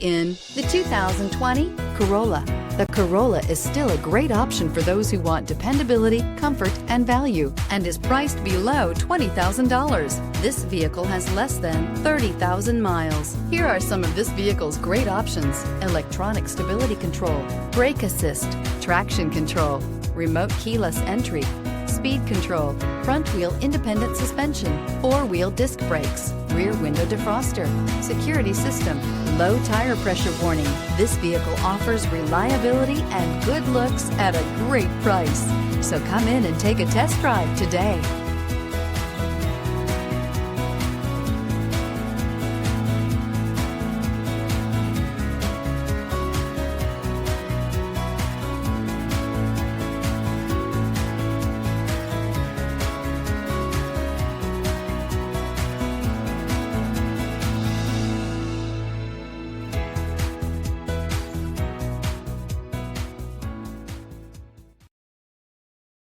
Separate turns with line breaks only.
In the 2020 Corolla. The Corolla is still a great option for those who want dependability, comfort, and value, and is priced below $20,000. This vehicle has less than 30,000 miles. Here are some of this vehicle's great options: electronic stability control, brake assist, traction control, remote keyless entry, speed control, front wheel independent suspension, four-wheel disc brakes, rear window defroster, security system, low tire pressure warning. This vehicle offers reliability and good looks at a great price. So come in and take a test drive today.